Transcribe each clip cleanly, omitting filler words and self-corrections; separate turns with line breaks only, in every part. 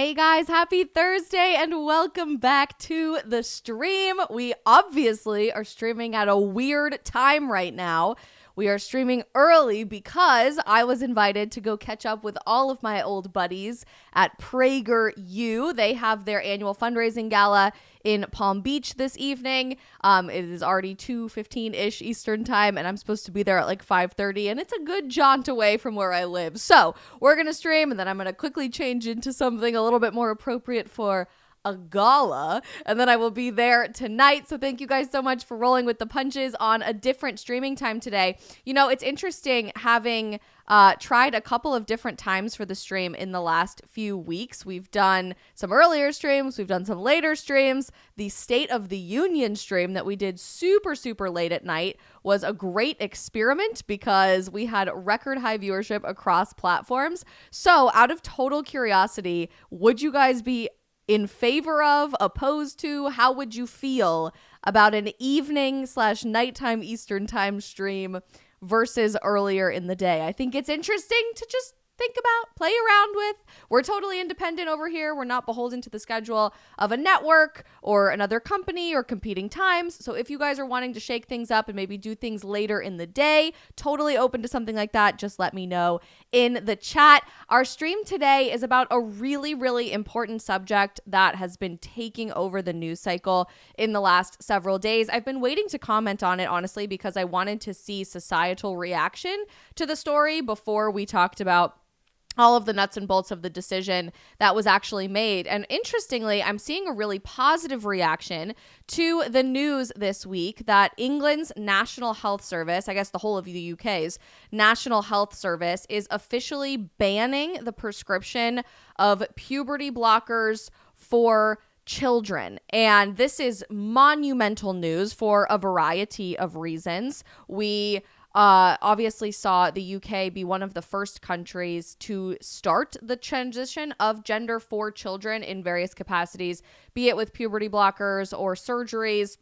Hey guys, happy Thursday and welcome back to the stream. We obviously are streaming at a weird time right now. We are streaming early because I was invited to go catch up with all of my old buddies at PragerU. They have their annual fundraising gala in Palm Beach this evening. It is already 2:15-ish Eastern time, and I'm supposed to be there at like 5:30, and it's a good jaunt away from where I live. So we're going to stream, and then I'm going to quickly change into something a little bit more appropriate for a gala, and then I will be there tonight. So thank you guys so much for rolling with the punches on a different streaming time today. You know, it's interesting having tried a couple of different times for the stream in the last few weeks. We've done some earlier streams, we've done some later streams. The State of the Union stream that we did super late at night was a great experiment because we had record high viewership across platforms. So out of total curiosity, would you guys be in favor of, opposed to, how would you feel about an evening/nighttime Eastern time stream versus earlier in the day? I think it's interesting to just think about, play around with. We're totally independent over here. We're not beholden to the schedule of a network or another company or competing times. So if you guys are wanting to shake things up and maybe do things later in the day, totally open to something like that. Just let me know in the chat. Our stream today is about a really important subject that has been taking over the news cycle in the last several days. I've been waiting to comment on it, honestly, because I wanted to see societal reaction to the story before we talked about all of the nuts and bolts of the decision that was actually made. And interestingly, I'm seeing a really positive reaction to the news this week that England's National Health Service, I guess the whole of the UK's National Health Service, is officially banning the prescription of puberty blockers for children. And this is monumental news for a variety of reasons. We obviously saw the UK be one of the first countries to start the transition of gender for children in various capacities, be it with puberty blockers or surgeries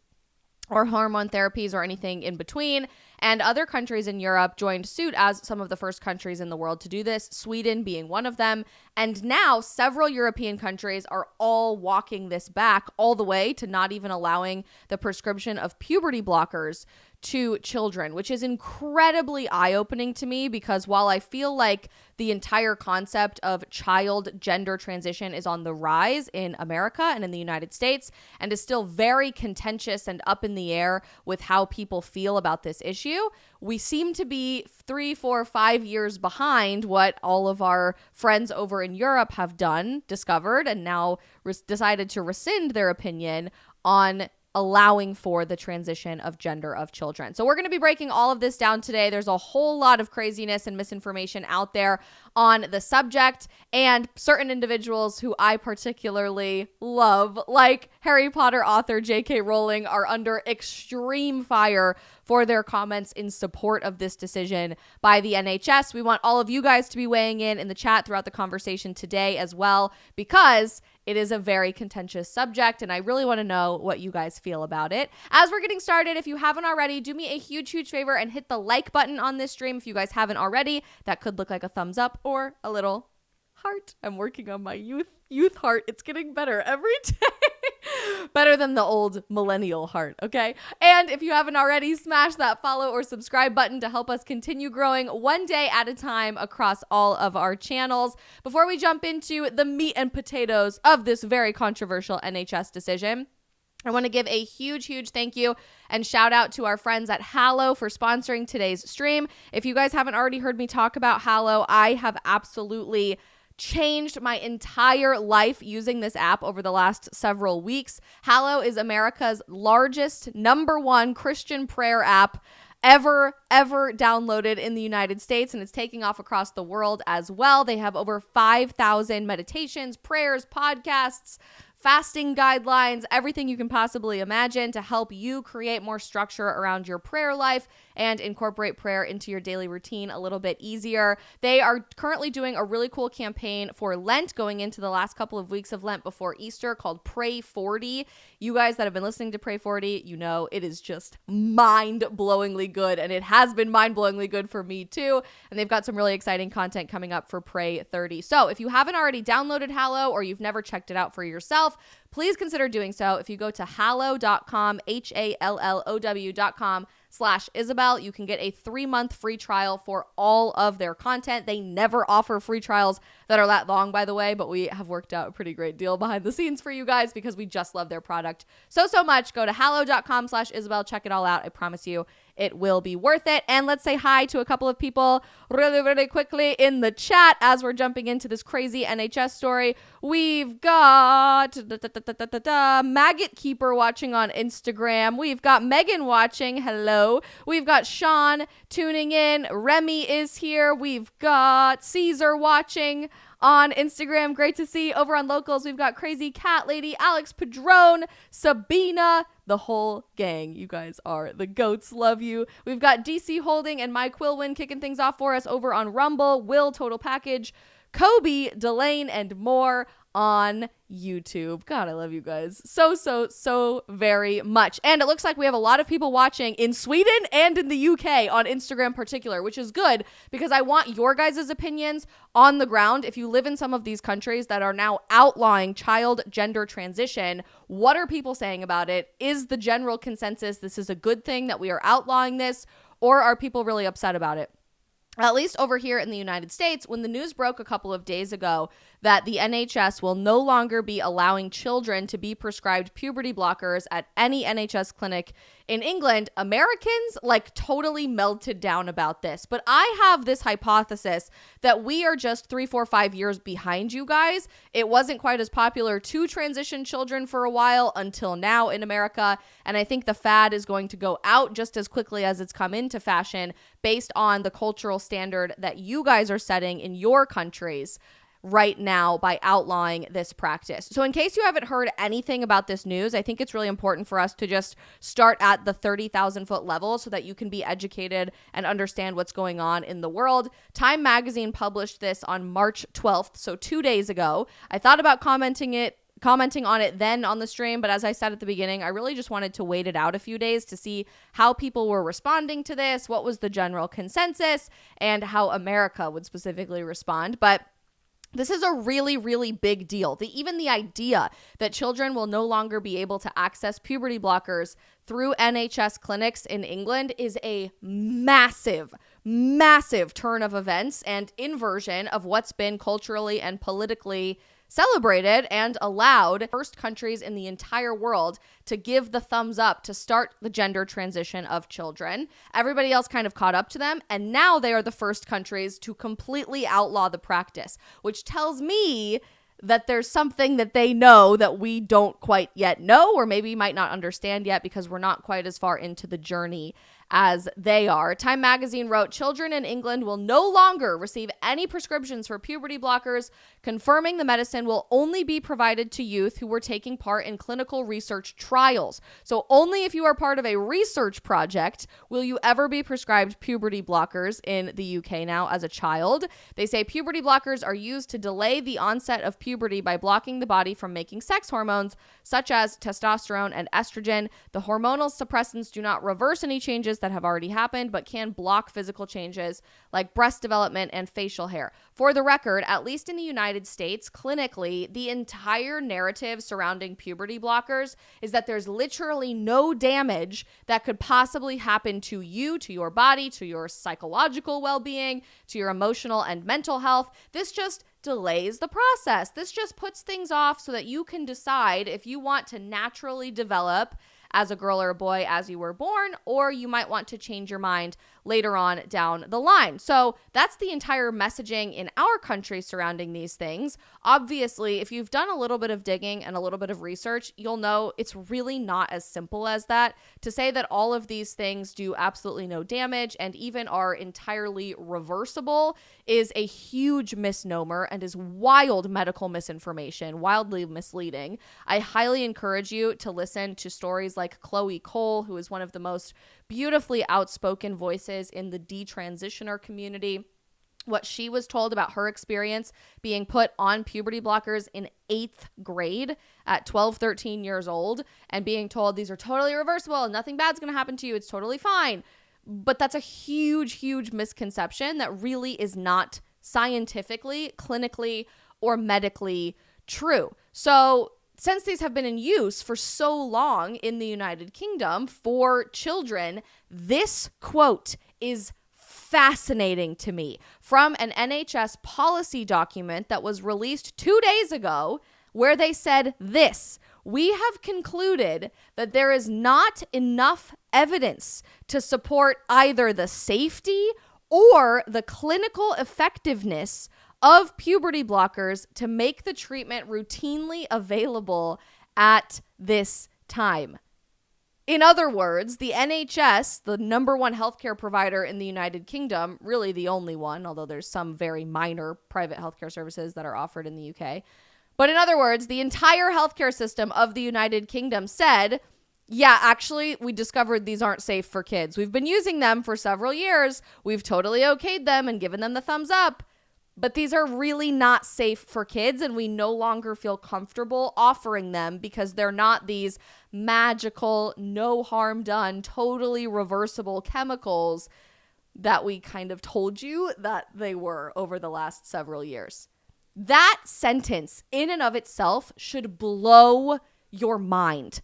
or hormone therapies or anything in between. And other countries in Europe joined suit as some of the first countries in the world to do this, Sweden being one of them. And now several European countries are all walking this back all the way to not even allowing the prescription of puberty blockers to children, which is incredibly eye-opening to me because while I feel like the entire concept of child gender transition is on the rise in America and in the United States and is still very contentious and up in the air with how people feel about this issue, we seem to be 3, 4, 5 years behind what all of our friends over in Europe have discovered, and now decided to rescind their opinion on allowing for the transition of gender of children. So we're going to be breaking all of this down today. There's a whole lot of craziness and misinformation out there on the subject, and certain individuals who I particularly love, like Harry Potter author JK Rowling, are under extreme fire for their comments in support of this decision by the NHS. We want all of you guys to be weighing in the chat throughout the conversation today as well, because it is a very contentious subject, and I really want to know what you guys feel about it. As we're getting started, if you haven't already, do me a huge favor and hit the like button on this stream if you guys haven't already. That could look like a thumbs up or a little heart. I'm working on my youth heart. It's getting better every day. Better than the old millennial heart, okay? And if you haven't already, smash that follow or subscribe button to help us continue growing one day at a time across all of our channels. Before we jump into the meat and potatoes of this very controversial NHS decision, I want to give a huge thank you and shout out to our friends at Hallow for sponsoring today's stream. If you guys haven't already heard me talk about Hallow, I have absolutely changed my entire life using this app over the last several weeks. Hallow is America's largest #1 Christian prayer app ever downloaded in the United States, and it's taking off across the world as well. They have over 5,000 meditations, prayers, podcasts, fasting guidelines, everything you can possibly imagine to help you create more structure around your prayer life and incorporate prayer into your daily routine a little bit easier. They are currently doing a really cool campaign for Lent going into the last couple of weeks of Lent before Easter called Pray 40. You guys that have been listening to Pray 40, you know it is just mind-blowingly good, and it has been mind-blowingly good for me too. And they've got some really exciting content coming up for Pray 30. So if you haven't already downloaded Hallow or you've never checked it out for yourself, please consider doing so. If you go to hallow.com, HALLOW.com/Isabel, you can get a 3-month free trial for all of their content. They never offer free trials that are that long, by the way, but we have worked out a pretty great deal behind the scenes for you guys because we just love their product so much. Go to hallow.com/Isabel. Check it all out. I promise you it will be worth it. And let's say hi to a couple of people really quickly in the chat as we're jumping into this crazy NHS story. We've got Maggot Keeper watching on Instagram. We've got Megan watching. Hello. We've got Sean tuning in. Remy is here. We've got Caesar watching on Instagram. Great to see. Over on Locals, we've got Crazy Cat Lady, Alex Padron, Sabina, the whole gang. You guys are the goats. Love you. We've got DC Holding and Mike Quilwin kicking things off for us over on Rumble, Will Total Package, Kobe, Delane, and more on YouTube. God, I love you guys so very much. And it looks like we have a lot of people watching in Sweden and in the UK on Instagram particular, which is good because I want your guys' opinions on the ground. If you live in some of these countries that are now outlawing child gender transition, what are people saying about it? Is the general consensus this is a good thing that we are outlawing this, or are people really upset about it? At least over here in the United States, when the news broke a couple of days ago that the NHS will no longer be allowing children to be prescribed puberty blockers at any NHS clinic in England, Americans totally melted down about this. But I have this hypothesis that we are just 3, 4, 5 years behind you guys. It wasn't quite as popular to transition children for a while until now in America. And I think the fad is going to go out just as quickly as it's come into fashion based on the cultural standard that you guys are setting in your countries right now by outlawing this practice. So in case you haven't heard anything about this news, I think it's really important for us to just start at the 30,000 foot level so that you can be educated and understand what's going on in the world. Time magazine published this on March 12th, so 2 days ago. I thought about commenting on it then on the stream, but as I said at the beginning, I really just wanted to wait it out a few days to see how people were responding to this, what was the general consensus, and how America would specifically respond. But this is a really, really big deal. Even the idea that children will no longer be able to access puberty blockers through NHS clinics in England is a massive, massive turn of events and inversion of what's been culturally and politically celebrated and allowed first countries in the entire world to give the thumbs up to start the gender transition of children. Everybody else kind of caught up to them, and now they are the first countries to completely outlaw the practice, which tells me that there's something that they know that we don't quite yet know, or maybe might not understand yet because we're not quite as far into the journey as they are. Time magazine wrote, children in England will no longer receive any prescriptions for puberty blockers, confirming the medicine will only be provided to youth who were taking part in clinical research trials. So only if you are part of a research project will you ever be prescribed puberty blockers in the UK now as a child. They say puberty blockers are used to delay the onset of puberty by blocking the body from making sex hormones such as testosterone and estrogen. The hormonal suppressants do not reverse any changes that have already happened, but can block physical changes like breast development and facial hair. For the record, at least in the United States, clinically, the entire narrative surrounding puberty blockers is that there's literally no damage that could possibly happen to you, to your body, to your psychological well-being, to your emotional and mental health. This just delays the process. This just puts things off so that you can decide if you want to naturally develop as a girl or a boy as you were born, or you might want to change your mind later on down the line. So that's the entire messaging in our country surrounding these things. Obviously, if you've done a little bit of digging and a little bit of research, you'll know it's really not as simple as that. To say that all of these things do absolutely no damage and even are entirely reversible is a huge misnomer and is wild medical misinformation, wildly misleading. I highly encourage you to listen to stories like Chloe Cole, who is one of the most beautifully outspoken voices in the detransitioner community. What she was told about her experience being put on puberty blockers in 8th grade at 12, 13 years old and being told these are totally reversible and nothing bad's going to happen to you. It's totally fine. But that's a huge, huge misconception that really is not scientifically, clinically, or medically true. So since these have been in use for so long in the United Kingdom for children, this quote is fascinating to me from an NHS policy document that was released 2 days ago, where they said this: "We have concluded that there is not enough evidence to support either the safety or the clinical effectiveness of puberty blockers to make the treatment routinely available at this time." In other words, the NHS, the number one healthcare provider in the United Kingdom, really the only one, although there's some very minor private healthcare services that are offered in the UK. But in other words, the entire healthcare system of the United Kingdom said, yeah, actually, we discovered these aren't safe for kids. We've been using them for several years. We've totally okayed them and given them the thumbs up. But these are really not safe for kids, and we no longer feel comfortable offering them because they're not these magical, no harm done, totally reversible chemicals that we kind of told you that they were over the last several years. That sentence in and of itself should blow your mind,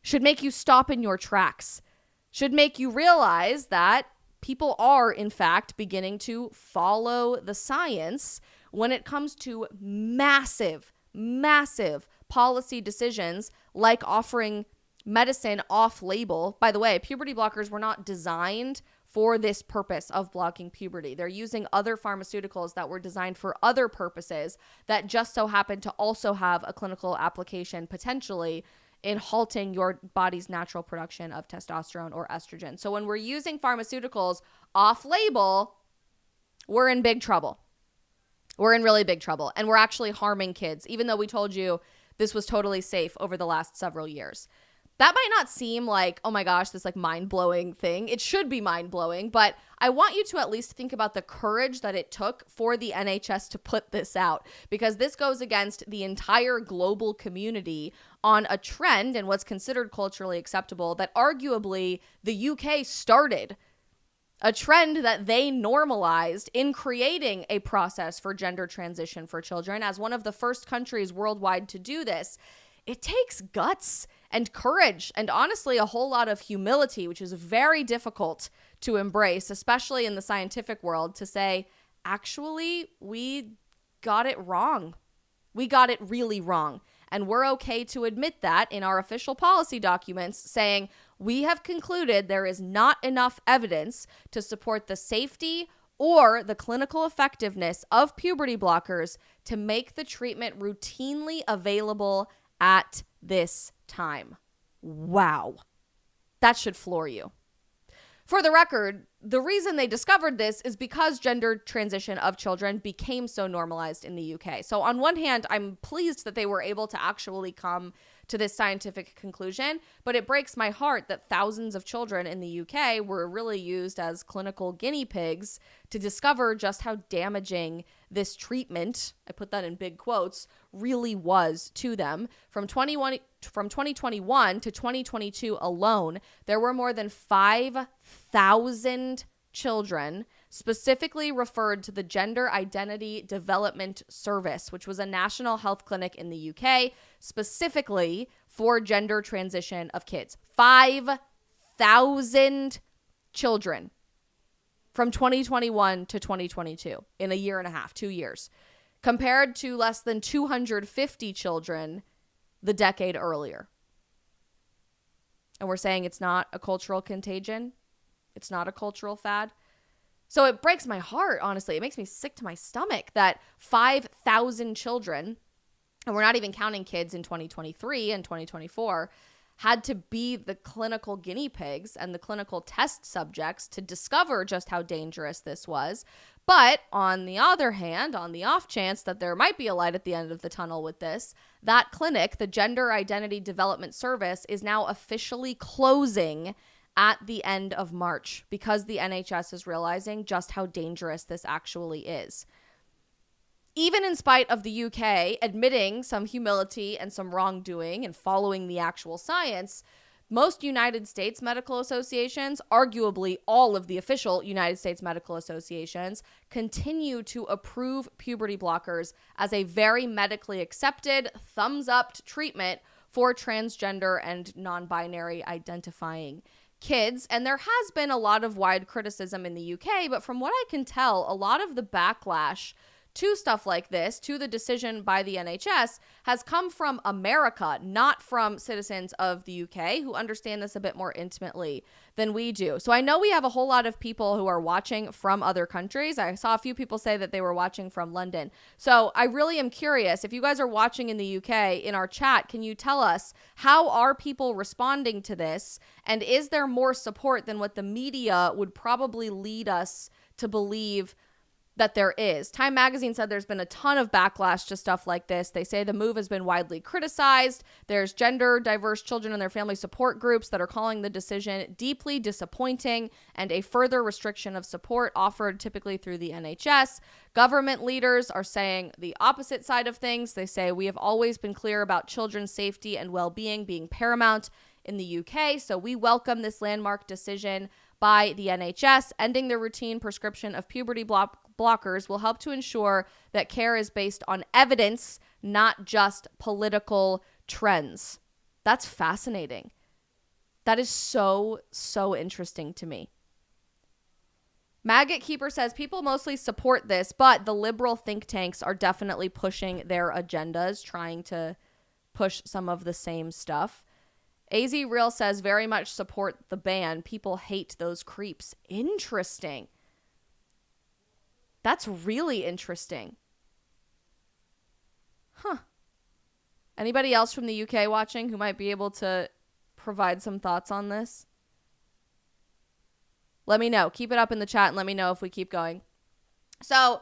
should make you stop in your tracks, should make you realize that people are, in fact, beginning to follow the science when it comes to massive, massive policy decisions like offering medicine off-label. By the way, puberty blockers were not designed for this purpose of blocking puberty. They're using other pharmaceuticals that were designed for other purposes that just so happen to also have a clinical application potentially in halting your body's natural production of testosterone or estrogen. So when we're using pharmaceuticals off-label, we're in big trouble. We're in really big trouble. And we're actually harming kids, even though we told you this was totally safe over the last several years. That might not seem like, oh my gosh, this like mind-blowing thing. It should be mind-blowing, but I want you to at least think about the courage that it took for the NHS to put this out, because this goes against the entire global community on a trend and what's considered culturally acceptable that arguably the UK started. A trend that they normalized in creating a process for gender transition for children as one of the first countries worldwide to do this. It takes guts and courage and honestly a whole lot of humility, which is very difficult to embrace, especially in the scientific world, to say, actually, we got it wrong. We got it really wrong. And we're okay to admit that in our official policy documents, saying we have concluded there is not enough evidence to support the safety or the clinical effectiveness of puberty blockers to make the treatment routinely available at this time. Wow. That should floor you. For the record, the reason they discovered this is because gender transition of children became so normalized in the UK. So on one hand, I'm pleased that they were able to actually come to this scientific conclusion, but it breaks my heart that thousands of children in the UK were really used as clinical guinea pigs to discover just how damaging this treatment, I put that in big quotes, really was to them. From 2021 to 2022 alone, there were more than 5,000 children specifically referred to the Gender Identity Development Service, which was a national health clinic in the UK specifically for gender transition of kids. 5,000 children from 2021 to 2022 in a year and a half, 2 years, compared to less than 250 children the decade earlier. And we're saying it's not a cultural contagion. It's not a cultural fad. So it breaks my heart, honestly. It makes me sick to my stomach that 5,000 children, and we're not even counting kids in 2023 and 2024, had to be the clinical guinea pigs and the clinical test subjects to discover just how dangerous this was. But on the other hand, on the off chance that there might be a light at the end of the tunnel with this, that clinic, the Gender Identity Development Service, is now officially closing at the end of March because the NHS is realizing just how dangerous this actually is. Even in spite of the UK admitting some humility and some wrongdoing and following the actual science, most United States medical associations, arguably all of the official United States medical associations, continue to approve puberty blockers as a very medically accepted, thumbs-up treatment for transgender and non-binary identifying kids. And there has been a lot of wide criticism in the UK, but from what I can tell, a lot of the backlash to stuff like this, to the decision by the NHS, has come from America, not from citizens of the UK who understand this a bit more intimately than we do. So I know we have a whole lot of people who are watching from other countries. I saw a few people say that they were watching from London. So I really am curious, if you guys are watching in the UK, in our chat, can you tell us how are people responding to this? And is there more support than what the media would probably lead us to believe that there is? Time Magazine said there's been a ton of backlash to stuff like this. They say the move has been widely criticized. There's gender diverse children and their family support groups that are calling the decision deeply disappointing and a further restriction of support offered typically through the NHS. Government leaders are saying the opposite side of things. They say we have always been clear about children's safety and well-being being paramount in the UK, so we welcome this landmark decision by the NHS. Ending the routine prescription of puberty blockers will help to ensure that care is based on evidence, not just political trends. That's fascinating. That is so interesting to me. Maggot Keeper says people mostly support this, but the liberal think tanks are definitely pushing their agendas, trying to push some of the same stuff. AZ Real says very much support the ban. People hate those creeps. Interesting. That's really interesting. Huh. Anybody else from the UK watching who might be able to provide some thoughts on this? Let me know. Keep it up in the chat and let me know if we keep going. So,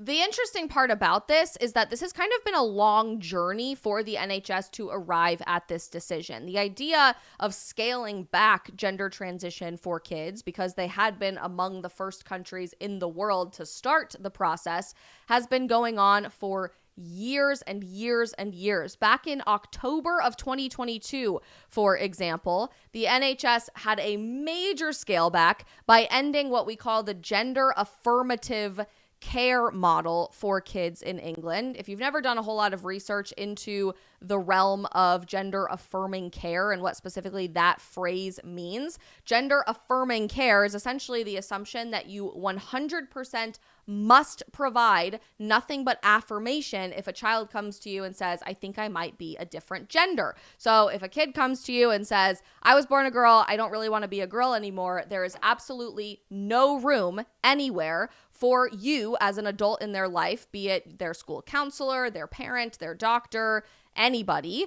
the interesting part about this is that this has kind of been a long journey for the NHS to arrive at this decision. The idea of scaling back gender transition for kids, because they had been among the first countries in the world to start the process, has been going on for years and years and years. Back in October of 2022, for example, the NHS had a major scale back by ending what we call the gender affirmative care model for kids in England. If you've never done a whole lot of research into the realm of gender affirming care and what specifically that phrase means, gender affirming care is essentially the assumption that you 100% must provide nothing but affirmation if a child comes to you and says, I think I might be a different gender. So if a kid comes to you and says, I was born a girl, I don't really want to be a girl anymore, there is absolutely no room anywhere for you as an adult in their life, be it their school counselor, their parent, their doctor, anybody,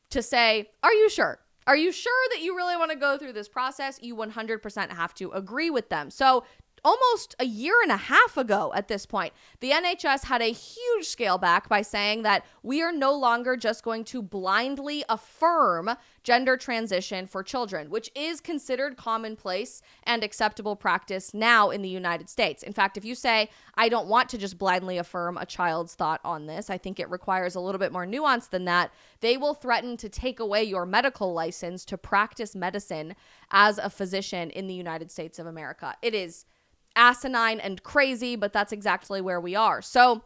to say, are you sure? Are you sure that you really want to go through this process? You 100% have to agree with them. So almost a year and a half ago at this point, the NHS had a huge scale back by saying that we are no longer just going to blindly affirm gender transition for children, which is considered commonplace and acceptable practice now in the United States. In fact, if you say, I don't want to just blindly affirm a child's thought on this, I think it requires a little bit more nuance than that, they will threaten to take away your medical license to practice medicine as a physician in the United States of America. It is asinine and crazy, but that's exactly where we are. So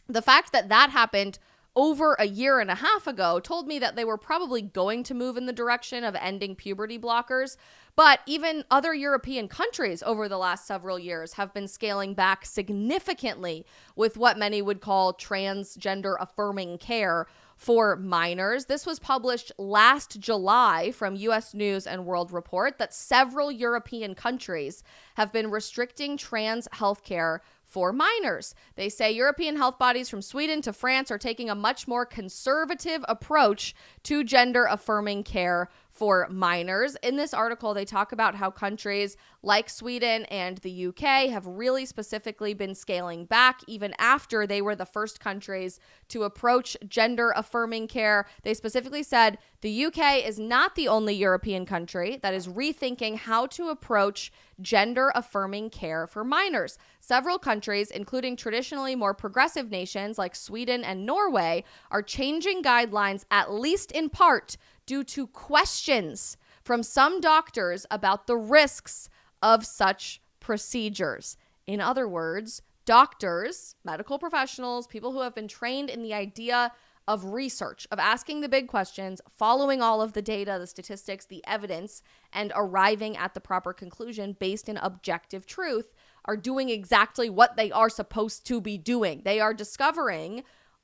the fact that that happened over a year and a half ago told me that they were probably going to move in the direction of ending puberty blockers. But even other European countries over the last several years have been scaling back significantly with what many would call transgender affirming care for minors. This was published last July from US News and World Report that several European countries have been restricting trans healthcare for minors. They say European health bodies from Sweden to France are taking a much more conservative approach to gender-affirming care for minors. In this article, they talk about how countries like Sweden and the UK have really specifically been scaling back even after they were the first countries to approach gender-affirming care. They specifically said the UK is not the only European country that is rethinking how to approach gender-affirming care for minors. Several countries, including traditionally more progressive nations like Sweden and Norway, are changing guidelines, at least in part, due to questions from some doctors about the risks of such procedures. In other words, doctors, medical professionals, people who have been trained in the idea of research, of asking the big questions, following all of the data, the statistics, the evidence, and arriving at the proper conclusion based in objective truth, are doing exactly what they are supposed to be doing. They are discovering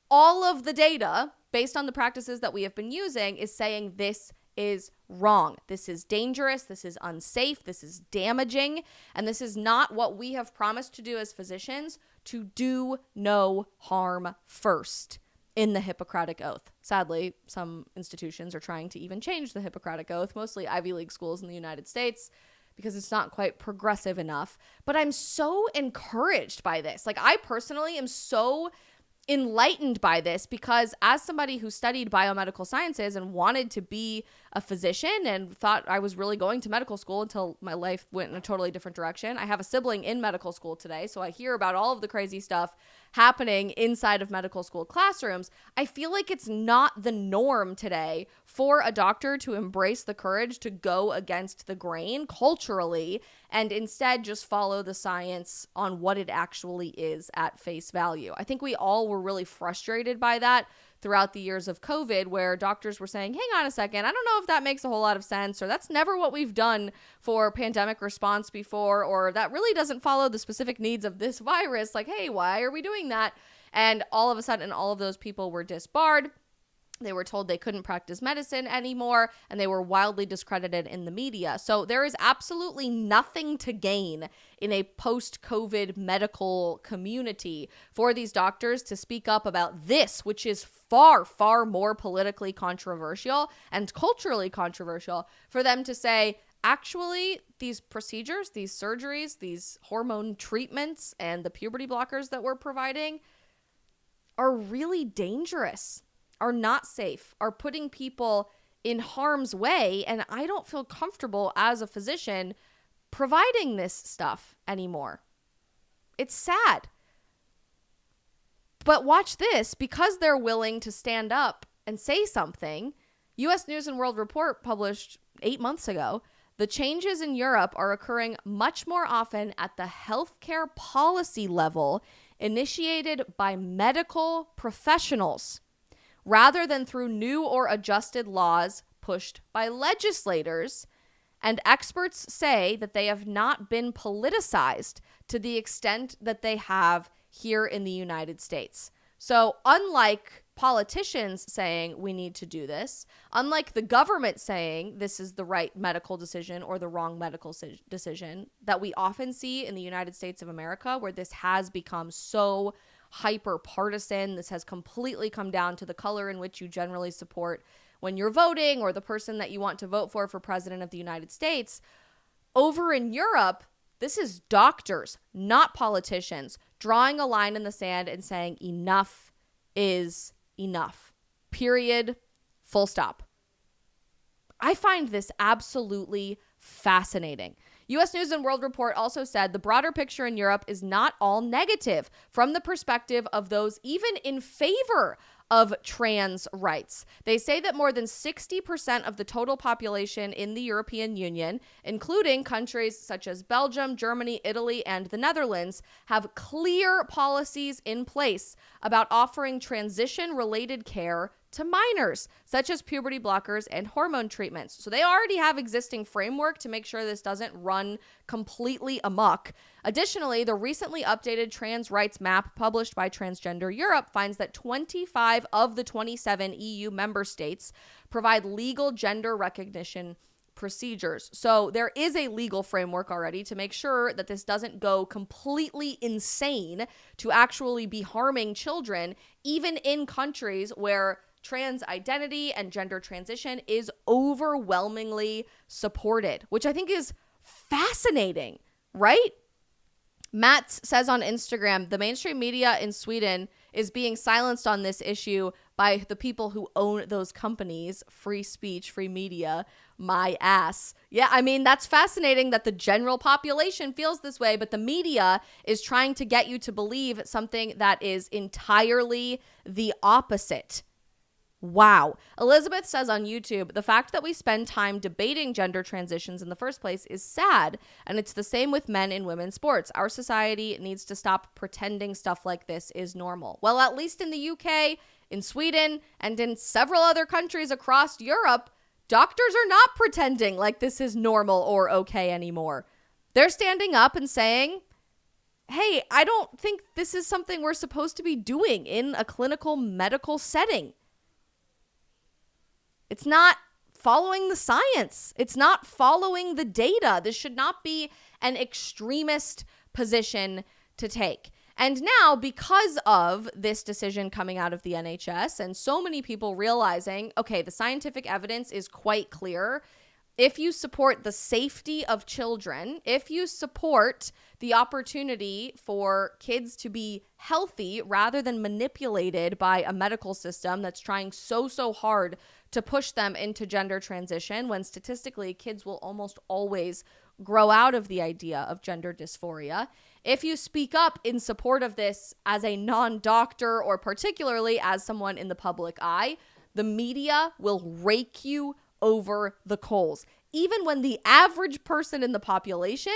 all of the data based on the practices that we have been using is saying this is wrong. This is dangerous. This is unsafe. This is damaging. And this is not what we have promised to do as physicians, to do no harm first in the Hippocratic Oath. Sadly, some institutions are trying to even change the Hippocratic Oath, mostly Ivy League schools in the United States, because it's not quite progressive enough. But I'm so encouraged by this. Like, I personally am so enlightened by this, because as somebody who studied biomedical sciences and wanted to be a physician and thought I was really going to medical school until my life went in a totally different direction. I have a sibling in medical school today, so I hear about all of the crazy stuff happening inside of medical school classrooms. I feel like it's not the norm today for a doctor to embrace the courage to go against the grain culturally and instead just follow the science on what it actually is at face value. I think we all were really frustrated by that throughout the years of COVID, where doctors were saying, hang on a second, I don't know if that makes a whole lot of sense, or that's never what we've done for pandemic response before, or that really doesn't follow the specific needs of this virus. Like, hey, why are we doing that? And all of a sudden, all of those people were disbarred. They were told they couldn't practice medicine anymore, and they were wildly discredited in the media. So there is absolutely nothing to gain in a post-COVID medical community for these doctors to speak up about this, which is far, far more politically controversial and culturally controversial, for them to say, actually, these procedures, these surgeries, these hormone treatments, and the puberty blockers that we're providing are really dangerous, are not safe, are putting people in harm's way, and I don't feel comfortable as a physician providing this stuff anymore. It's sad. But watch this, because they're willing to stand up and say something, US News and World Report published 8 months ago, the changes in Europe are occurring much more often at the healthcare policy level, initiated by medical professionals, rather than through new or adjusted laws pushed by legislators. And experts say that they have not been politicized to the extent that they have here in the United States. So unlike politicians saying we need to do this, unlike the government saying this is the right medical decision or the wrong medical decision that we often see in the United States of America, where this has become so hyper partisan. This has completely come down to the color in which you generally support when you're voting, or the person that you want to vote for president of the United States. Over in Europe, this is doctors, not politicians, drawing a line in the sand and saying enough is enough. Period. Full stop. I find this absolutely fascinating. US News and World Report also said the broader picture in Europe is not all negative from the perspective of those even in favor of trans rights. They say that more than 60% of the total population in the European Union, including countries such as Belgium, Germany, Italy, and the Netherlands, have clear policies in place about offering transition-related care to minors, such as puberty blockers and hormone treatments. So they already have existing framework to make sure this doesn't run completely amok. Additionally, the recently updated trans rights map published by Transgender Europe finds that 25 of the 27 EU member states provide legal gender recognition procedures. So there is a legal framework already to make sure that this doesn't go completely insane to actually be harming children, even in countries where trans identity and gender transition is overwhelmingly supported, which I think is fascinating, right? Mats says on Instagram, the mainstream media in Sweden is being silenced on this issue by the people who own those companies. Free speech, free media, my ass. Yeah, I mean, that's fascinating that the general population feels this way, but the media is trying to get you to believe something that is entirely the opposite. Wow. Elizabeth says on YouTube, the fact that we spend time debating gender transitions in the first place is sad, and it's the same with men in women's sports. Our society needs to stop pretending stuff like this is normal. Well, at least in the UK, in Sweden, and in several other countries across Europe, doctors are not pretending like this is normal or okay anymore. They're standing up and saying, hey, I don't think this is something we're supposed to be doing in a clinical medical setting. It's not following the science. It's not following the data. This should not be an extremist position to take. And now, because of this decision coming out of the NHS and so many people realizing, okay, the scientific evidence is quite clear. If you support the safety of children, if you support the opportunity for kids to be healthy rather than manipulated by a medical system that's trying so hard to push them into gender transition, when statistically kids will almost always grow out of the idea of gender dysphoria. If you speak up in support of this as a non-doctor or particularly as someone in the public eye, the media will rake you over the coals, even when the average person in the population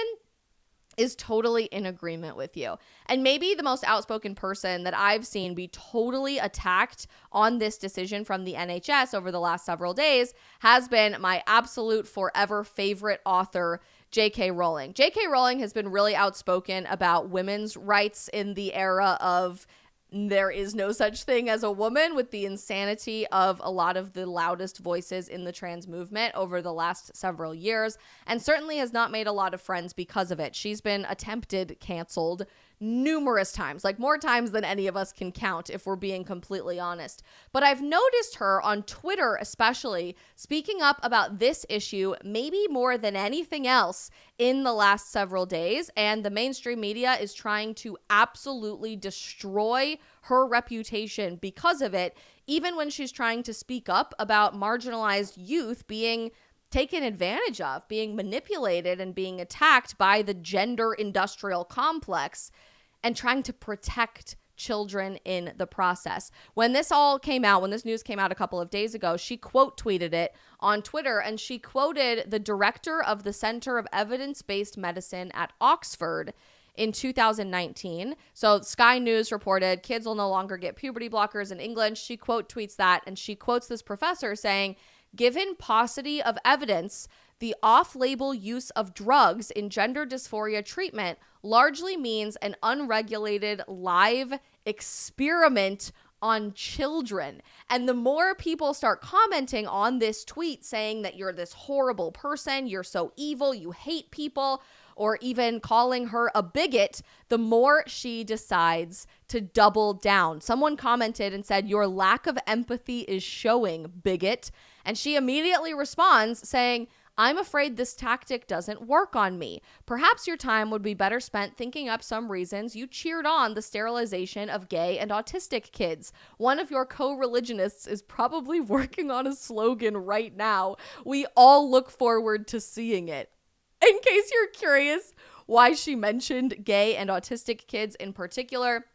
is totally in agreement with you. And maybe the most outspoken person that I've seen be totally attacked on this decision from the NHS over the last several days has been my absolute forever favorite author, JK Rowling. JK Rowling has been really outspoken about women's rights in the era of there is no such thing as a woman, with the insanity of a lot of the loudest voices in the trans movement over the last several years, and certainly has not made a lot of friends because of it. She's been attempted canceled numerous times, like more times than any of us can count if we're being completely honest. But I've noticed her on Twitter especially speaking up about this issue maybe more than anything else in the last several days, and the mainstream media is trying to absolutely destroy her reputation because of it, even when she's trying to speak up about marginalized youth being taken advantage of, being manipulated and being attacked by the gender industrial complex, and trying to protect children in the process. When this all came out, when this news came out a couple of days ago, she quote tweeted it on Twitter, and she quoted the director of the Center of Evidence-Based Medicine at Oxford in 2019. So Sky News reported kids will no longer get puberty blockers in England. She quote tweets that, and she quotes this professor saying, given paucity of evidence, the off-label use of drugs in gender dysphoria treatment largely means an unregulated live experiment on children. And the more people start commenting on this tweet saying that you're this horrible person, you're so evil, you hate people, or even calling her a bigot, the more she decides to double down. Someone commented and said, your lack of empathy is showing, bigot. And she immediately responds saying, I'm afraid this tactic doesn't work on me. Perhaps your time would be better spent thinking up some reasons you cheered on the sterilization of gay and autistic kids. One of your co-religionists is probably working on a slogan right now. We all look forward to seeing it. In case you're curious why she mentioned gay and autistic kids in particular,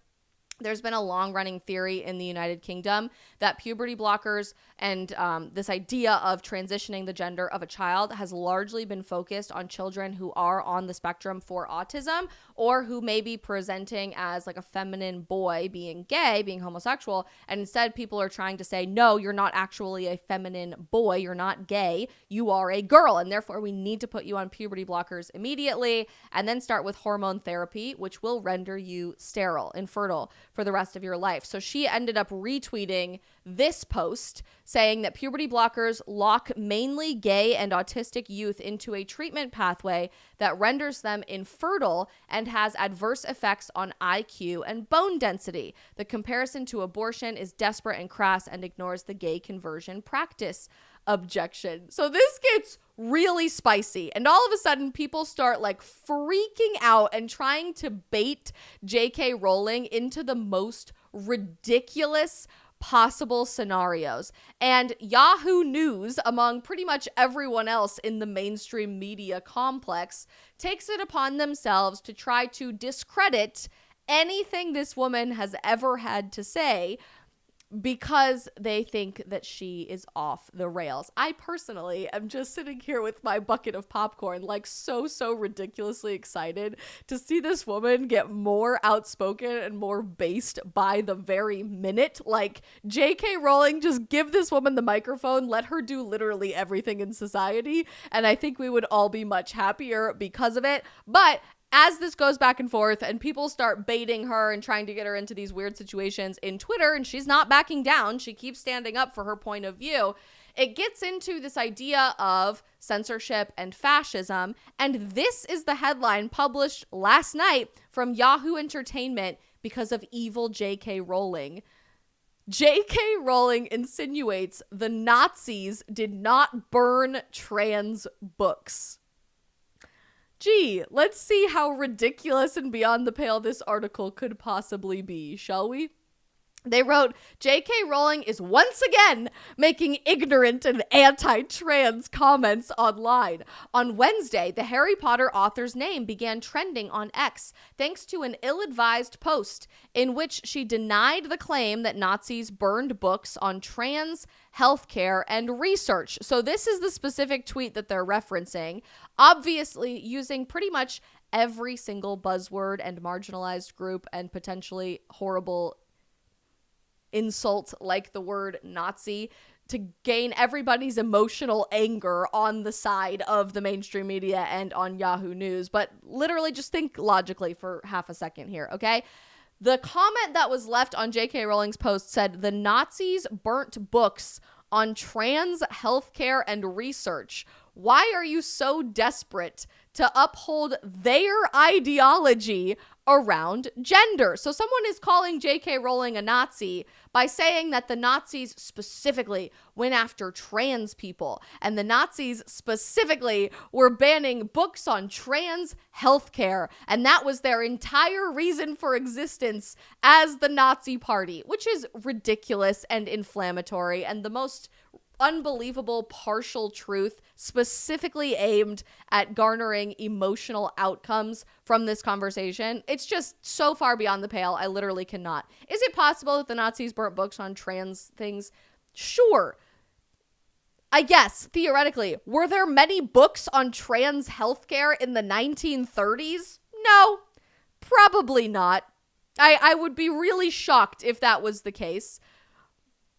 there's been a long-running theory in the United Kingdom that puberty blockers and this idea of transitioning the gender of a child has largely been focused on children who are on the spectrum for autism, or who may be presenting as like a feminine boy, being gay, being homosexual. And instead, people are trying to say, no, you're not actually a feminine boy. You're not gay. You are a girl. And therefore, we need to put you on puberty blockers immediately, and then start with hormone therapy, which will render you sterile, infertile for the rest of your life. So she ended up retweeting this post saying that puberty blockers lock mainly gay and autistic youth into a treatment pathway that renders them infertile and has adverse effects on IQ and bone density. The comparison to abortion is desperate and crass and ignores the gay conversion practice objection. So this gets really spicy, and all of a sudden people start like freaking out and trying to bait JK Rowling into the most ridiculous possible scenarios. And Yahoo News, among pretty much everyone else in the mainstream media complex, takes it upon themselves to try to discredit anything this woman has ever had to say, because they think that she is off the rails. I personally am just sitting here with my bucket of popcorn, like so ridiculously excited to see this woman get more outspoken and more based by the very minute. Like, JK Rowling, just give this woman the microphone, let her do literally everything in society, and I think we would all be much happier because of it. But as this goes back and forth and people start baiting her and trying to get her into these weird situations in Twitter, and she's not backing down, she keeps standing up for her point of view, it gets into this idea of censorship and fascism. And this is the headline published last night from Yahoo Entertainment because of evil JK Rowling. JK Rowling insinuates the Nazis did not burn trans books. Gee, let's see how ridiculous and beyond the pale this article could possibly be, shall we? They wrote, JK Rowling is once again making ignorant and anti-trans comments online. On Wednesday, the Harry Potter author's name began trending on X thanks to an ill-advised post in which she denied the claim that Nazis burned books on trans healthcare and research. So this is the specific tweet that they're referencing, obviously using pretty much every single buzzword and marginalized group and potentially horrible insult like the word Nazi to gain everybody's emotional anger on the side of the mainstream media and on Yahoo News. But literally just think logically for half a second here, okay? The comment that was left on JK Rowling's post said, the Nazis burnt books on trans healthcare and research. Why are you so desperate to uphold their ideology around gender? So someone is calling JK Rowling a Nazi by saying that the Nazis specifically went after trans people, and the Nazis specifically were banning books on trans healthcare, and that was their entire reason for existence as the Nazi Party, which is ridiculous and inflammatory and the most unbelievable partial truth specifically aimed at garnering emotional outcomes from this conversation. It's just so far beyond the pale. I literally cannot. Is it possible that the Nazis burnt books on trans things? Sure. I guess, theoretically. Were there many books on trans healthcare in the 1930s? No, probably not. I would be really shocked if that was the case.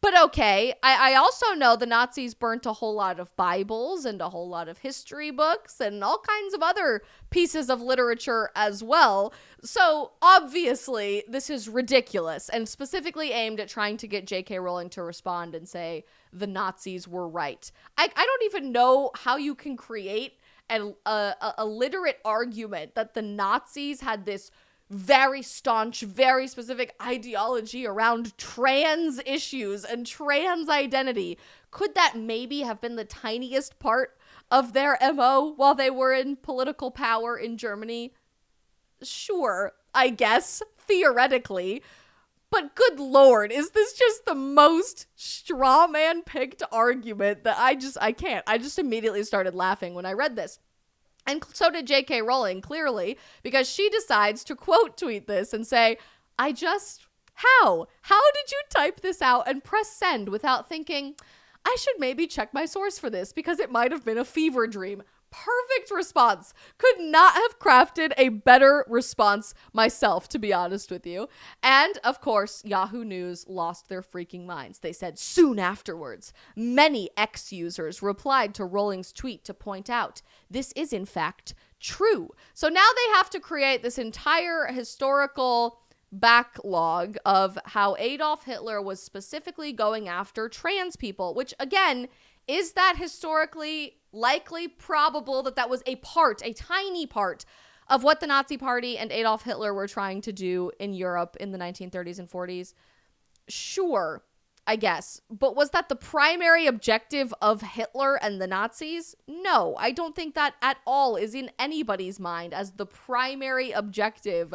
But okay, I also know the Nazis burnt a whole lot of Bibles and a whole lot of history books and all kinds of other pieces of literature as well. So obviously this is ridiculous and specifically aimed at trying to get JK Rowling to respond and say the Nazis were right. I don't even know how you can create a literate argument that the Nazis had this very staunch, very specific ideology around trans issues and trans identity. Could that maybe have been the tiniest part of their MO while they were in political power in Germany? Sure, I guess, theoretically. But good Lord, is this just the most straw man picked argument that I can't. I just immediately started laughing when I read this. And so did JK Rowling, clearly, because she decides to quote tweet this and say, I just How? How did you type this out and press send without thinking, I should maybe check my source for this because it might have been a fever dream? Perfect response. Could not have crafted a better response myself, to be honest with you. And of course, Yahoo News lost their freaking minds. They said soon afterwards, many X users replied to Rowling's tweet to point out this is in fact true. So now they have to create this entire historical backlog of how Adolf Hitler was specifically going after trans people, which again, is that historically likely probable that that was a tiny part of what the Nazi Party and Adolf Hitler were trying to do in Europe in the 1930s and 40s? Sure, I guess. But was that the primary objective of Hitler and the Nazis? No, I don't think that at all is in anybody's mind as the primary objective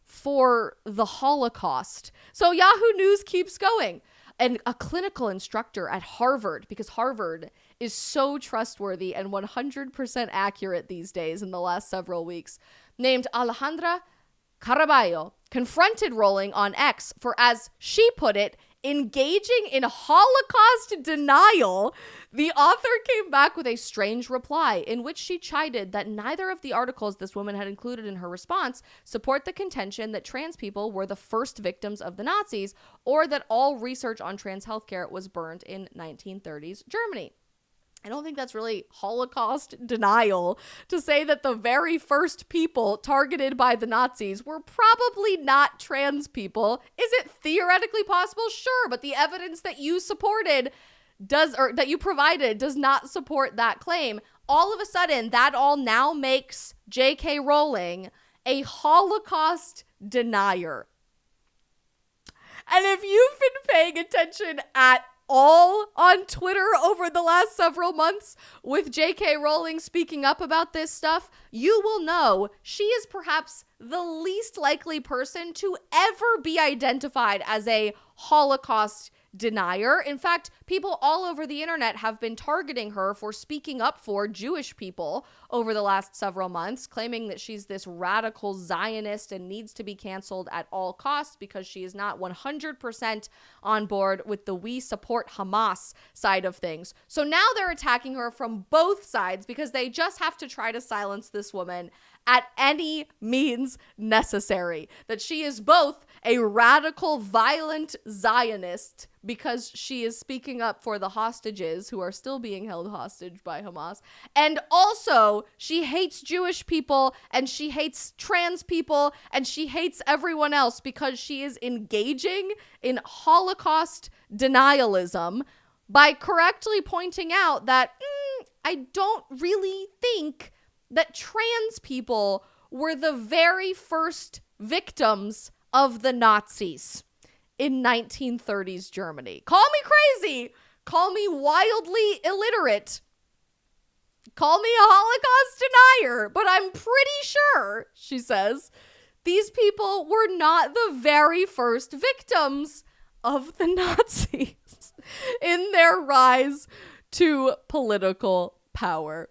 for the Holocaust. So Yahoo News keeps going. And a clinical instructor at Harvard, because Harvard is so trustworthy and 100% accurate these days in the last several weeks, named Alejandra Caraballo, confronted Rowling on X for, as she put it, engaging in Holocaust denial. The author came back with a strange reply in which she chided that neither of the articles this woman had included in her response support the contention that trans people were the first victims of the Nazis or that all research on trans healthcare was burned in 1930s Germany. I don't think that's really Holocaust denial to say that the very first people targeted by the Nazis were probably not trans people. Is it theoretically possible? Sure, but the evidence that you that you provided does not support that claim. All of a sudden, that all now makes JK Rowling a Holocaust denier. And if you've been paying attention at all on Twitter over the last several months with JK Rowling speaking up about this stuff, you will know she is perhaps the least likely person to ever be identified as a Holocaust denier. In fact, people all over the internet have been targeting her for speaking up for Jewish people over the last several months, claiming that she's this radical Zionist and needs to be canceled at all costs because she is not 100% on board with the "we support Hamas" side of things. So now they're attacking her from both sides because they just have to try to silence this woman at any means necessary. That she is both a radical, violent Zionist because she is speaking up for the hostages who are still being held hostage by Hamas, and also she hates Jewish people and she hates trans people and she hates everyone else because she is engaging in Holocaust denialism by correctly pointing out that I don't really think that trans people were the very first victims of the Nazis in 1930s Germany. Call me crazy. Call me wildly illiterate. Call me a Holocaust denier. But I'm pretty sure, she says, these people were not the very first victims of the Nazis in their rise to political power.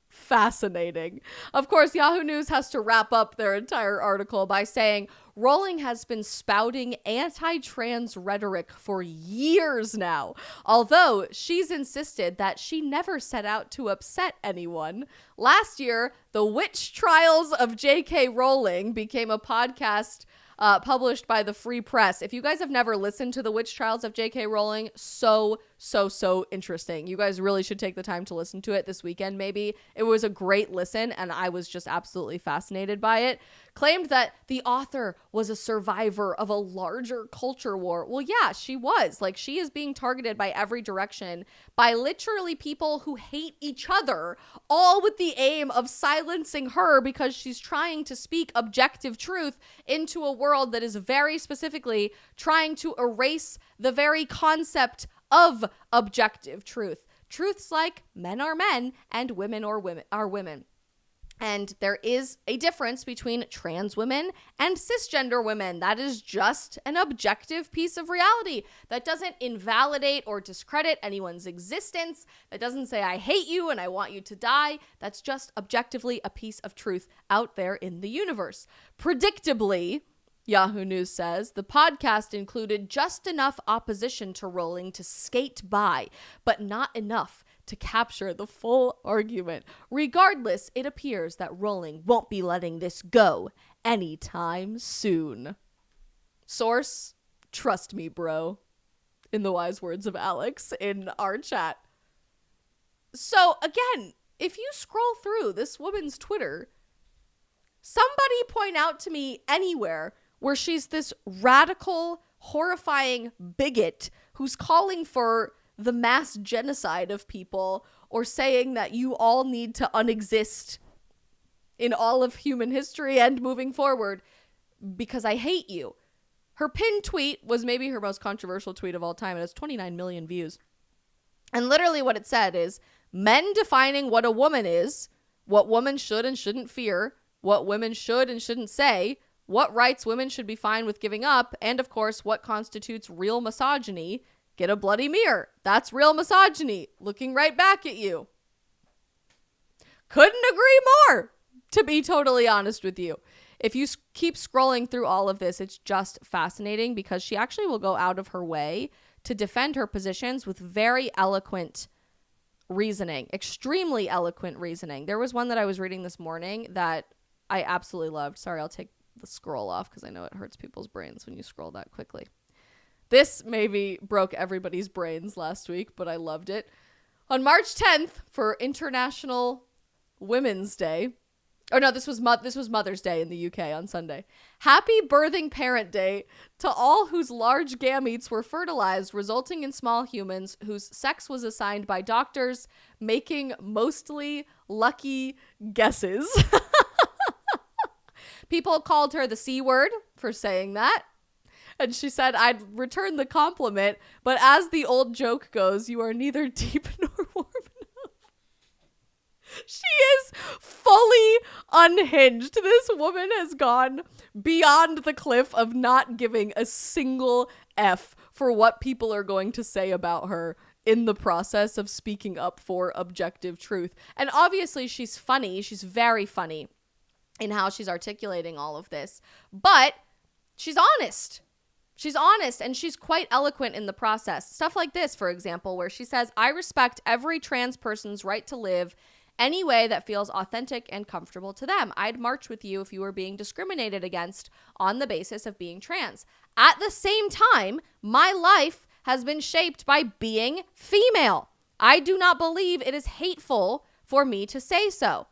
Fascinating. Of course, Yahoo News has to wrap up their entire article by saying Rowling has been spouting anti-trans rhetoric for years now, although she's insisted that she never set out to upset anyone. Last year, The Witch Trials of JK Rowling became a podcast published by the Free Press. If you guys have never listened to The Witch Trials of JK Rowling, so interesting. You guys really should take the time to listen to it this weekend, maybe. It was a great listen, and I was just absolutely fascinated by it. Claimed that the author was a survivor of a larger culture war. Well, yeah, she was. Like, she is being targeted by every direction by literally people who hate each other, all with the aim of silencing her because she's trying to speak objective truth into a world that is very specifically trying to erase the very concept of objective truth. Truths like men are men and women are women. And there is a difference between trans women and cisgender women. That is just an objective piece of reality. That doesn't invalidate or discredit anyone's existence. That doesn't say, I hate you and I want you to die. That's just objectively a piece of truth out there in the universe. Predictably, Yahoo News says the podcast included just enough opposition to Rowling to skate by, but not enough to capture the full argument. Regardless, it appears that Rowling won't be letting this go anytime soon. Source, trust me, bro. In the wise words of Alex in our chat. So again, if you scroll through this woman's Twitter, somebody point out to me anywhere where she's this radical, horrifying bigot who's calling for the mass genocide of people or saying that you all need to unexist in all of human history and moving forward because I hate you. Her pinned tweet was maybe her most controversial tweet of all time. It has 29 million views. And literally what it said is, men defining what a woman is, what women should and shouldn't fear, what women should and shouldn't say, what rights women should be fine with giving up, and of course, what constitutes real misogyny. Get a bloody mirror. That's real misogyny. Looking right back at you. Couldn't agree more, to be totally honest with you. If you keep scrolling through all of this, it's just fascinating because she actually will go out of her way to defend her positions with very eloquent reasoning, extremely eloquent reasoning. There was one that I was reading this morning that I absolutely loved. Sorry, I'll take the scroll off because I know it hurts people's brains when you scroll that quickly. This maybe broke everybody's brains last week, but I loved it. On March 10th, for International Women's Day, this was Mother's Day in the UK on Sunday. Happy Birthing Parent Day to all whose large gametes were fertilized, resulting in small humans whose sex was assigned by doctors, making mostly lucky guesses. People called her the C word for saying that. And she said, I'd return the compliment, but as the old joke goes, you are neither deep nor warm enough. She is fully unhinged. This woman has gone beyond the cliff of not giving a single F for what people are going to say about her in the process of speaking up for objective truth. And obviously she's funny. She's very funny in how she's articulating all of this. But she's honest. She's honest and she's quite eloquent in the process. Stuff like this, for example, where she says, I respect every trans person's right to live any way that feels authentic and comfortable to them. I'd march with you if you were being discriminated against on the basis of being trans. At the same time, my life has been shaped by being female. I do not believe it is hateful for me to say so.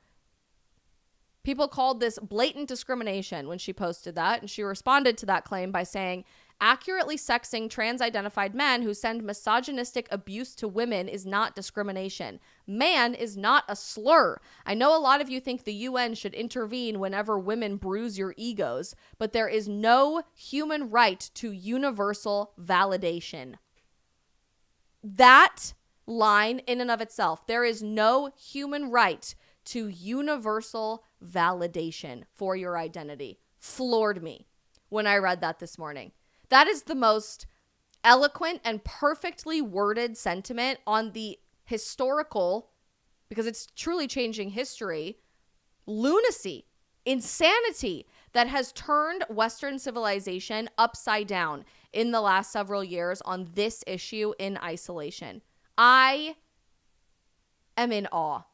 People called this blatant discrimination when she posted that, and she responded to that claim by saying, accurately sexing trans-identified men who send misogynistic abuse to women is not discrimination. Man is not a slur. I know a lot of you think the UN should intervene whenever women bruise your egos, but there is no human right to universal validation. That line in and of itself, there is no human right to universal validation for your identity, floored me when I read that this morning. That is the most eloquent and perfectly worded sentiment on the historical, because it's truly changing history, lunacy, insanity that has turned Western civilization upside down in the last several years on this issue in isolation. I am in awe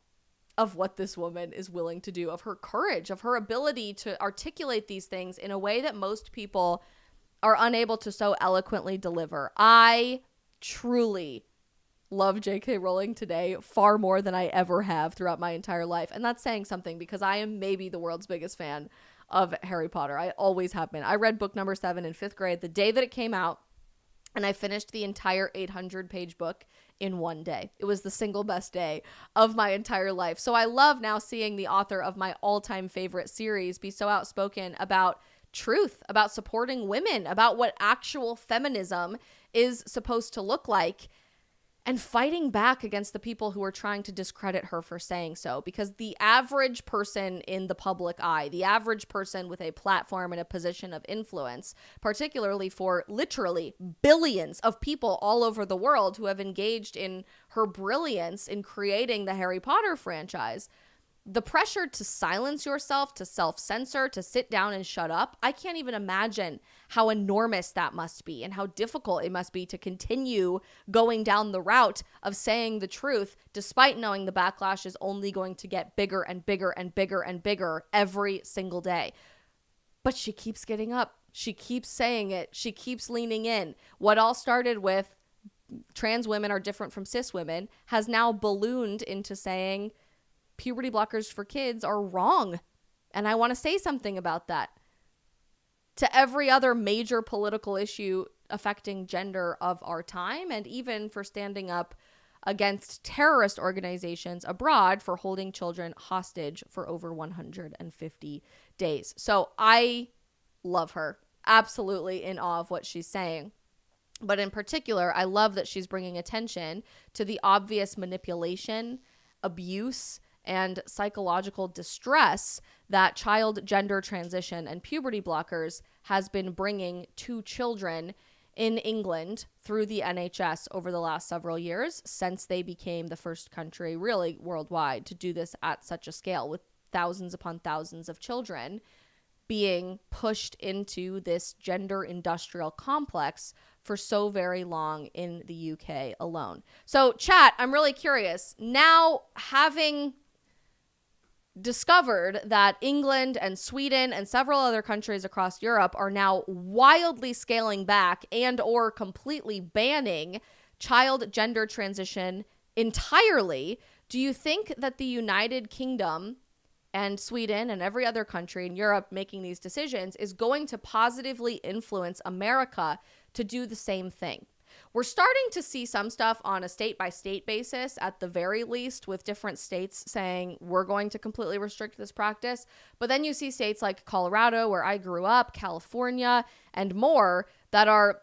of what this woman is willing to do, of her courage, of her ability to articulate these things in a way that most people are unable to so eloquently deliver. I truly love JK Rowling today far more than I ever have throughout my entire life. And that's saying something because I am maybe the world's biggest fan of Harry Potter. I always have been. I read book number 7 in 5th grade the day that it came out, and I finished the entire 800-page book in one day. It was the single best day of my entire life. So I love now seeing the author of my all-time favorite series be so outspoken about truth, about supporting women, about what actual feminism is supposed to look like, and fighting back against the people who are trying to discredit her for saying so. Because the average person in the public eye, the average person with a platform and a position of influence, particularly for literally billions of people all over the world who have engaged in her brilliance in creating the Harry Potter franchise, the pressure to silence yourself, to self-censor, to sit down and shut up, I can't even imagine how enormous that must be and how difficult it must be to continue going down the route of saying the truth, despite knowing the backlash is only going to get bigger and bigger and bigger and bigger every single day. But she keeps getting up. She keeps saying it. She keeps leaning in. What all started with trans women are different from cis women has now ballooned into saying puberty blockers for kids are wrong. And I want to say something about that. To every other major political issue affecting gender of our time, and even for standing up against terrorist organizations abroad for holding children hostage for over 150 days. So I love her. Absolutely in awe of what she's saying. But in particular, I love that she's bringing attention to the obvious manipulation, abuse, and psychological distress that child gender transition and puberty blockers has been bringing to children in England through the NHS over the last several years, since they became the first country really worldwide to do this at such a scale, with thousands upon thousands of children being pushed into this gender industrial complex for so very long in the UK alone. So chat, I'm really curious. Now, having discovered that England and Sweden and several other countries across Europe are now wildly scaling back and or completely banning child gender transition entirely, do you think that the United Kingdom and Sweden and every other country in Europe making these decisions is going to positively influence America to do the same thing? We're starting to see some stuff on a state-by-state basis, at the very least, with different states saying we're going to completely restrict this practice. But then you see states like Colorado, where I grew up, California, and more, that are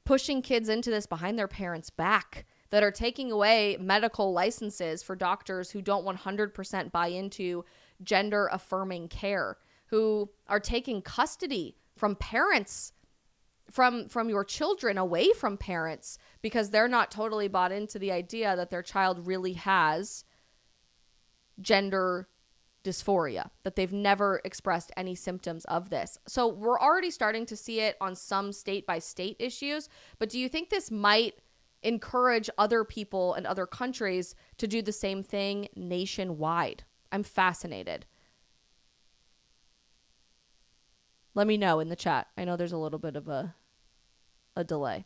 pushing kids into this behind their parents' back, that are taking away medical licenses for doctors who don't 100% buy into gender-affirming care, who are taking custody from parents, from your children away from parents, because they're not totally bought into the idea that their child really has gender dysphoria, that they've never expressed any symptoms of this. So we're already starting to see it on some state-by-state issues, but do you think this might encourage other people and other countries to do the same thing nationwide? I'm fascinated. Let me know in the chat. I know there's a little bit of a delay.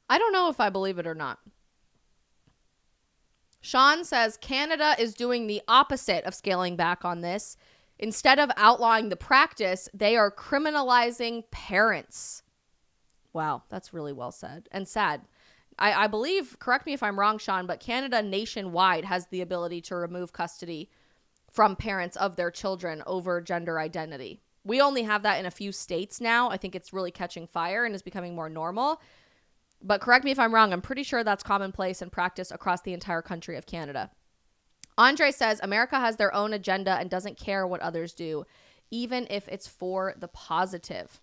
I don't know if I believe it or not. Sean says Canada is doing the opposite of scaling back on this. Instead of outlawing the practice, they are criminalizing parents. Wow, that's really well said and sad. I believe, correct me if I'm wrong, Sean, but Canada nationwide has the ability to remove custody from parents of their children over gender identity. We only have that in a few states now. I think it's really catching fire and is becoming more normal. But correct me if I'm wrong, I'm pretty sure that's commonplace and practice across the entire country of Canada. Andre says, America has their own agenda and doesn't care what others do, even if it's for the positive.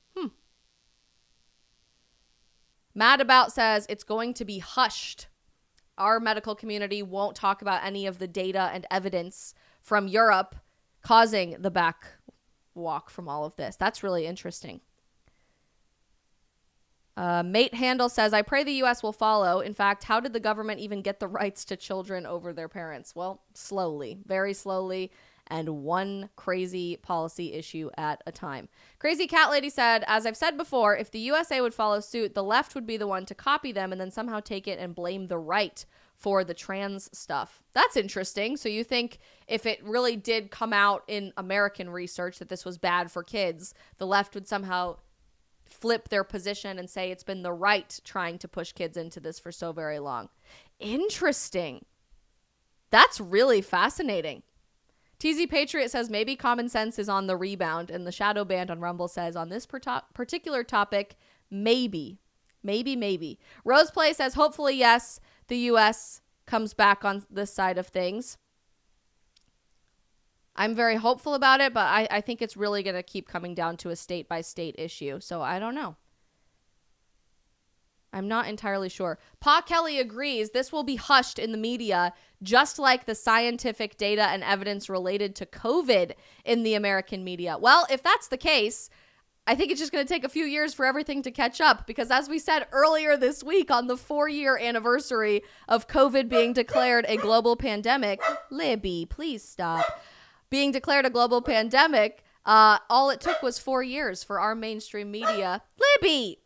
Mad About says, it's going to be hushed. Our medical community won't talk about any of the data and evidence from Europe causing the back walk from all of this. That's really interesting. Mate Handle says, I pray the U.S. will follow. In fact, how did the government even get the rights to children over their parents? Well, slowly, very slowly, and one crazy policy issue at a time. Crazy Cat Lady said, as I've said before, if the USA would follow suit, the left would be the one to copy them and then somehow take it and blame the right for the trans stuff. That's interesting. So you think if it really did come out in American research that this was bad for kids, the left would somehow flip their position and say it's been the right trying to push kids into this for so very long. Interesting. That's really fascinating. TZ Patriot says maybe common sense is on the rebound, and the Shadow Band on Rumble says on this particular topic, maybe. Roseplay says hopefully yes, the U.S. comes back on this side of things. I'm very hopeful about it, but I think it's really going to keep coming down to a state-by-state issue. So I don't know. I'm not entirely sure. Pa Kelly agrees this will be hushed in the media, just like the scientific data and evidence related to COVID in the American media. Well, if that's the case, I think it's just going to take a few years for everything to catch up, because as we said earlier this week on the 4-year anniversary of COVID being declared a global pandemic, Libby, please stop, being declared a global pandemic, all it took was 4 years for our mainstream media, Libby,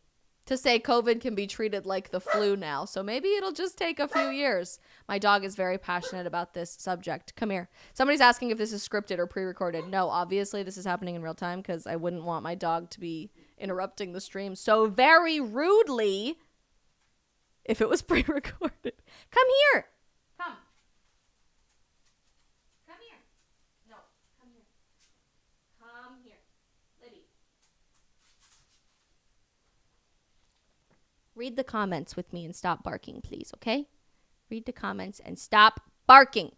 to say COVID can be treated like the flu now. So maybe it'll just take a few years. My dog is very passionate about this subject. Come here. Somebody's asking if this is scripted or pre-recorded. No, obviously this is happening in real time, because I wouldn't want my dog to be interrupting the stream so very rudely if it was pre-recorded. Come here. Come. Come here. No, come here. Come here. Libby. Read the comments with me and stop barking, please, okay? Read the comments and stop barking.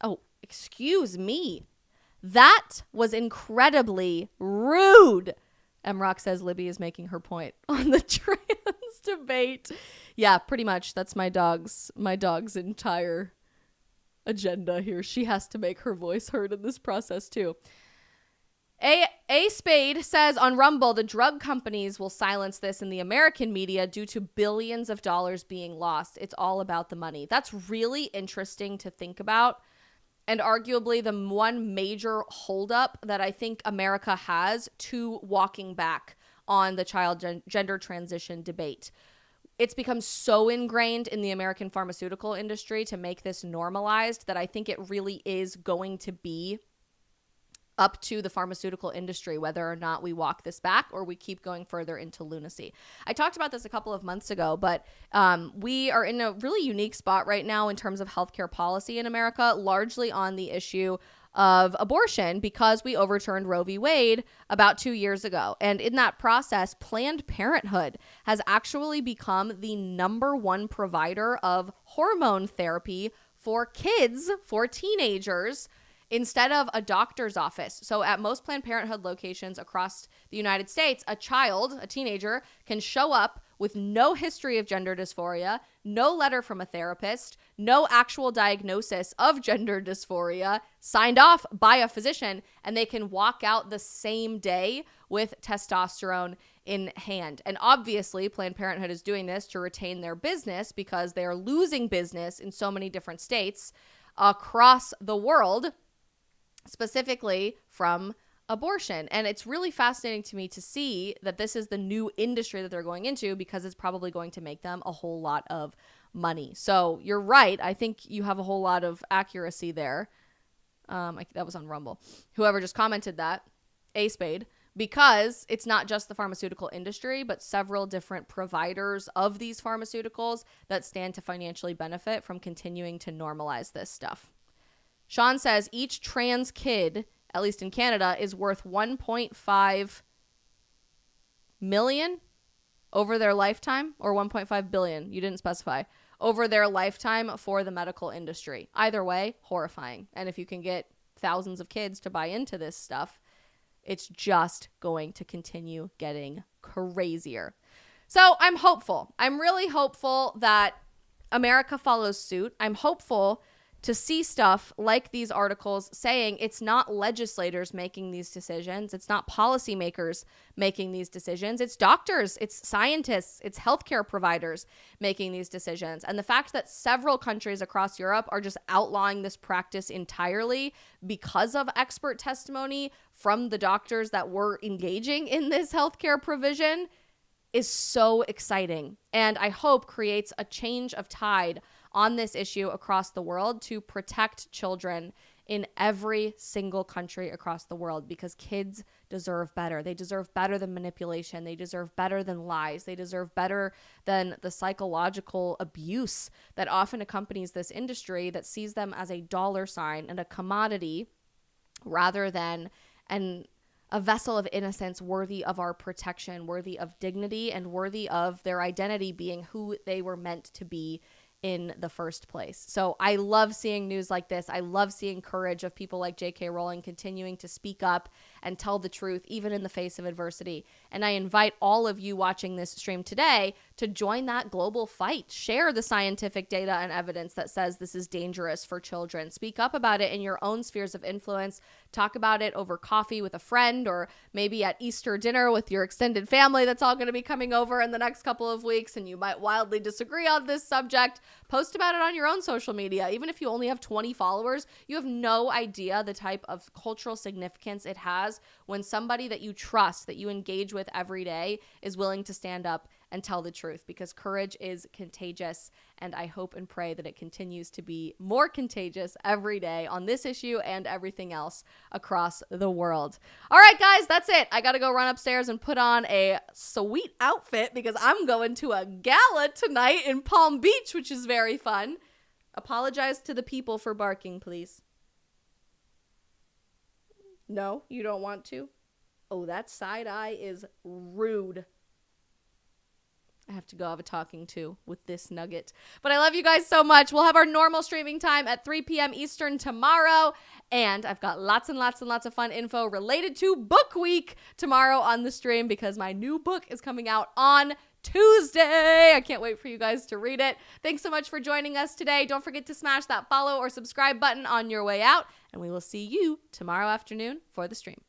Oh, excuse me. That was incredibly rude. Rock says Libby is making her point on the trans debate. Yeah, pretty much. That's my dog's entire agenda here. She has to make her voice heard in this process too. A Spade says on Rumble, the drug companies will silence this in the American media due to billions of dollars being lost. It's all about the money. That's really interesting to think about. And arguably the one major holdup that I think America has to walking back on the child gender transition debate. It's become so ingrained in the American pharmaceutical industry to make this normalized that I think it really is going to be up to the pharmaceutical industry whether or not we walk this back or we keep going further into lunacy. I talked about this a couple of months ago, but we are in a really unique spot right now in terms of healthcare policy in America, largely on the issue of abortion, because we overturned Roe v. Wade about 2 years ago. And in that process, Planned Parenthood has actually become the #1 provider of hormone therapy for kids, for teenagers, instead of a doctor's office. So at most Planned Parenthood locations across the United States, a teenager, can show up with no history of gender dysphoria, no letter from a therapist, no actual diagnosis of gender dysphoria signed off by a physician, and they can walk out the same day with testosterone in hand. And obviously, Planned Parenthood is doing this to retain their business because they are losing business in so many different states across the world, specifically from abortion. And it's really fascinating to me to see that this is the new industry that they're going into, because it's probably going to make them a whole lot of money. So you're right. I think you have a whole lot of accuracy there. That was on Rumble. Whoever just commented that, A Spade, because it's not just the pharmaceutical industry, but several different providers of these pharmaceuticals that stand to financially benefit from continuing to normalize this stuff. Sean says each trans kid, at least in Canada, is worth $1.5 million over their lifetime, or $1.5 billion. You didn't specify. Over their lifetime for the medical industry. Either way, horrifying. And if you can get thousands of kids to buy into this stuff, it's just going to continue getting crazier. So I'm hopeful. I'm really hopeful that America follows suit. I'm hopeful to see stuff like these articles saying it's not legislators making these decisions. It's not policymakers making these decisions. It's doctors, it's scientists, it's healthcare providers making these decisions. And the fact that several countries across Europe are just outlawing this practice entirely because of expert testimony from the doctors that were engaging in this healthcare provision is so exciting. And I hope creates a change of tide on this issue across the world to protect children in every single country across the world, because kids deserve better. They deserve better than manipulation. They deserve better than lies. They deserve better than the psychological abuse that often accompanies this industry that sees them as a dollar sign and a commodity rather than a vessel of innocence worthy of our protection, worthy of dignity, and worthy of their identity being who they were meant to be in the first place. So I love seeing news like this. I love seeing courage of people like JK Rowling continuing to speak up and tell the truth, even in the face of adversity. And I invite all of you watching this stream today to join that global fight. Share the scientific data and evidence that says this is dangerous for children. Speak up about it in your own spheres of influence. Talk about it over coffee with a friend, or maybe at Easter dinner with your extended family that's all going to be coming over in the next couple of weeks, and you might wildly disagree on this subject. Post about it on your own social media. Even if you only have 20 followers, you have no idea the type of cultural significance it has when somebody that you trust, that you engage with every day, is willing to stand up and tell the truth, because courage is contagious. And I hope and pray that it continues to be more contagious every day on this issue and everything else across the world. All right, guys, that's it. I got to go run upstairs and put on a sweet outfit because I'm going to a gala tonight in Palm Beach, which is very fun. Apologize to the people for barking, please. No, you don't want to? Oh, that side eye is rude. I have to go have a talking to with this nugget. But I love you guys so much. We'll have our normal streaming time at 3 p.m. Eastern tomorrow. And I've got lots and lots and lots of fun info related to Book Week tomorrow on the stream, because my new book is coming out on Tuesday. I can't wait for you guys to read it. Thanks so much for joining us today. Don't forget to smash that follow or subscribe button on your way out. And we will see you tomorrow afternoon for the stream.